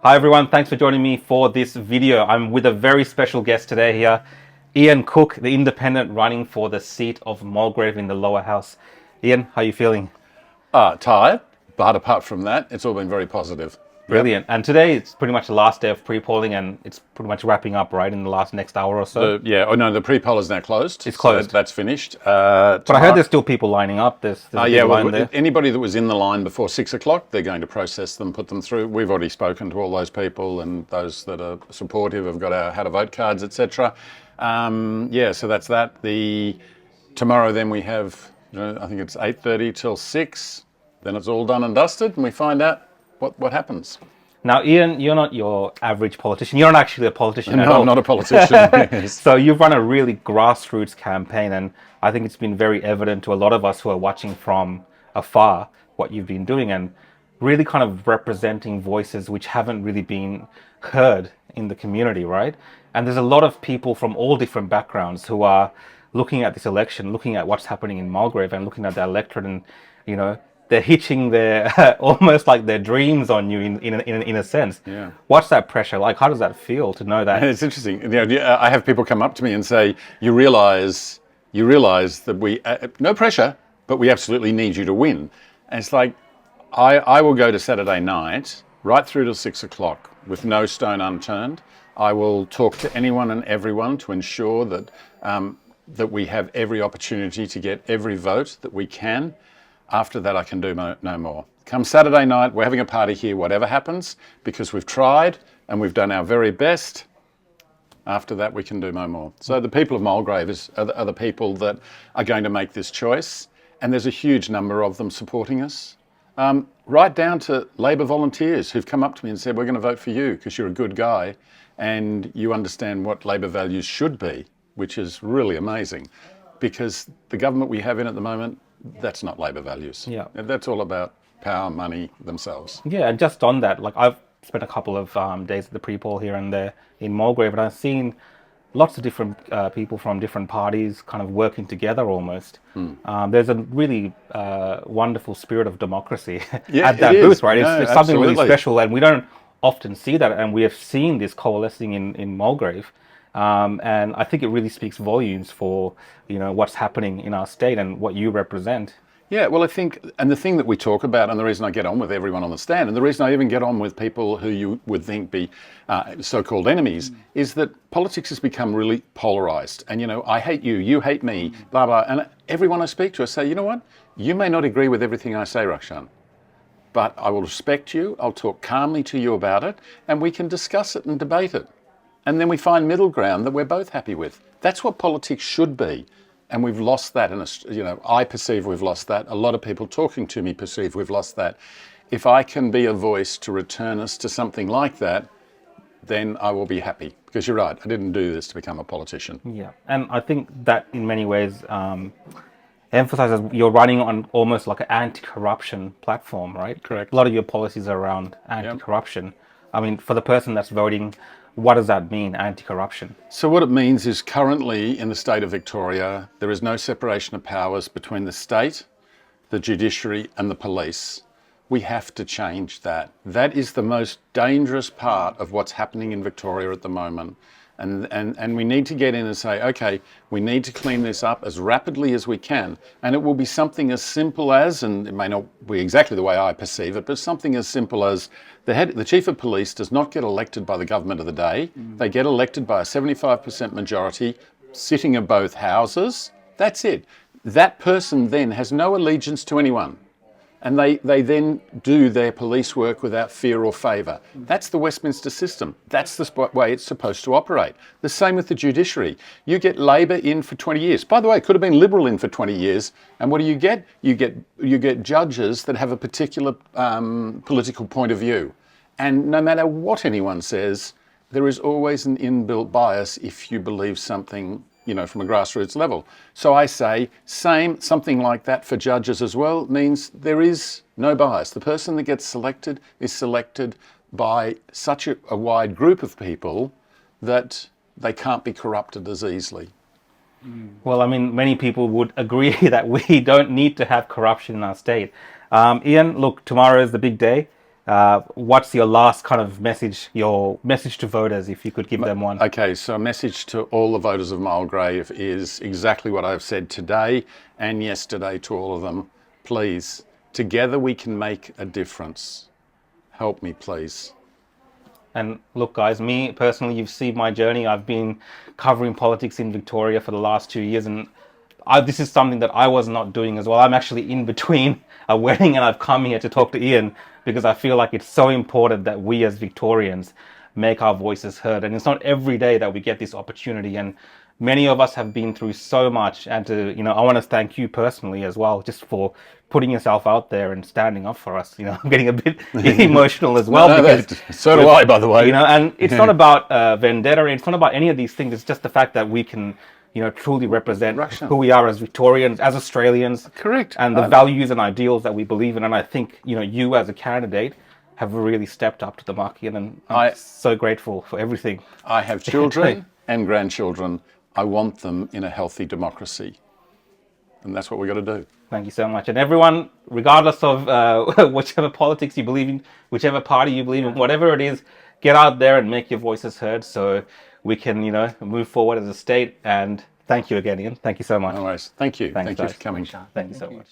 Hi everyone, thanks for joining me for this video. I'm with a very special guest today here, Ian Crook, the independent running for the seat of Mulgrave in the lower house. Ian, how are you feeling? Tired, but apart from that, it's all been very positive. Yep. Brilliant. And today it's pretty much the last day of pre-polling and it's pretty much wrapping up, right, in the next hour or so? The pre-poll is now closed. It's closed. So that's finished. But I heard there's still people lining up. There's a big line there. Anybody that was in the line before 6 o'clock, they're going to process them, put them through. We've already spoken to all those people, and those that are supportive have got our how to vote cards, etc. So that's that. Tomorrow then we have, I think it's 8:30 till 6. Then it's all done and dusted, and we find out what happens. Now, Ian, you're not your average politician. You're not actually a politician at all. No, I'm not a politician. Yes. So you've run a really grassroots campaign, and I think it's been very evident to a lot of us who are watching from afar what you've been doing and really kind of representing voices which haven't really been heard in the community, right? And there's a lot of people from all different backgrounds who are looking at this election, looking at what's happening in Mulgrave and looking at the electorate, and, they're hitching their almost like their dreams on you in a sense. Yeah. What's that pressure like? How does that feel to know that? It's interesting. I have people come up to me and say, "You realise that we no pressure, but we absolutely need you to win." And it's like, I will go to Saturday night right through till 6 o'clock with no stone unturned. I will talk to anyone and everyone to ensure that that we have every opportunity to get every vote that we can. After that, I can do no more. Come Saturday night, we're having a party here, whatever happens, because we've tried and we've done our very best. After that, we can do no more. So the people of Mulgrave are the people that are going to make this choice, and there's a huge number of them supporting us. Right down to Labor volunteers who've come up to me and said, "We're going to vote for you because you're a good guy and you understand what Labor values should be," which is really amazing, because the government we have in at the moment, that's not Labor values. Yeah. That's all about power, money, themselves. Yeah, and just on that, like I've spent a couple of days at the pre-poll here and there in Mulgrave, and I've seen lots of different people from different parties kind of working together almost. There's a really wonderful spirit of democracy at that booth, right? It's something really special, and we don't often see that, and we have seen this coalescing in Mulgrave. And I think it really speaks volumes for, what's happening in our state and what you represent. Yeah, well, I think, and the thing that we talk about, and the reason I get on with everyone on the stand, and the reason I even get on with people who you would think be so-called enemies, is that politics has become really polarised. And, I hate you, you hate me, blah, blah. And everyone I speak to, I say, you know what? You may not agree with everything I say, Rakshan, but I will respect you, I'll talk calmly to you about it, and we can discuss it and debate it. And then we find middle ground that we're both happy with. That's what politics should be. And we've lost that. And, I perceive we've lost that. A lot of people talking to me perceive we've lost that. If I can be a voice to return us to something like that, then I will be happy. Because you're right, I didn't do this to become a politician. Yeah, and I think that in many ways emphasizes you're running on almost like an anti-corruption platform, right? Correct. A lot of your policies are around anti-corruption. Yep. I mean, for the person that's voting, what does that mean, anti-corruption? So what it means is currently in the state of Victoria, there is no separation of powers between the state, the judiciary and the police. We have to change that. That is the most dangerous part of what's happening in Victoria at the moment. And we need to get in and say, okay, we need to clean this up as rapidly as we can. And it will be something as simple as, and it may not be exactly the way I perceive it, but something as simple as the chief of police does not get elected by the government of the day. They get elected by a 75% majority sitting in both houses. That's it. That person then has no allegiance to anyone. And they then do their police work without fear or favour. That's the Westminster system. That's the way it's supposed to operate. The same with the judiciary. You get Labor in for 20 years. By the way, it could have been Liberal in for 20 years. And what do? You get judges that have a particular political point of view. And no matter what anyone says, there is always an inbuilt bias if you believe something, from a grassroots level. So I say, something like that for judges as well means there is no bias. The person that gets selected is selected by such a wide group of people that they can't be corrupted as easily. Well, I mean, many people would agree that we don't need to have corruption in our state. Ian, look, tomorrow is the big day. what's your last kind of message, your message to voters, if you could give them one? Okay, so a message to all the voters of Mulgrave is exactly what I've said today and yesterday to all of them. Please, together we can make a difference. Help me, please. And look, guys, me personally, you've seen my journey. I've been covering politics in Victoria for the last 2 years, and this is something that I was not doing as well. I'm actually in between a wedding, and I've come here to talk to Ian because I feel like it's so important that we as Victorians make our voices heard. And it's not every day that we get this opportunity. And many of us have been through so much. And I want to thank you personally as well, just for putting yourself out there and standing up for us. I'm getting a bit emotional as well. So do I, by the way. And it's not about vendetta. It's not about any of these things. It's just the fact that we can truly represent who we are as Victorians, as Australians. Correct. And the values and ideals that we believe in. And I think, you as a candidate have really stepped up to the mark, and I'm so grateful for everything. I have children and grandchildren. I want them in a healthy democracy. And that's what we've got to do. Thank you so much. And everyone, regardless of whichever politics you believe in, whichever party you believe in, whatever it is, get out there and make your voices heard so we can, move forward as a state. And thank you again, Ian. Thank you so much. No worries. Thank you. Thanks, Thank you guys. for coming. Thank you so much.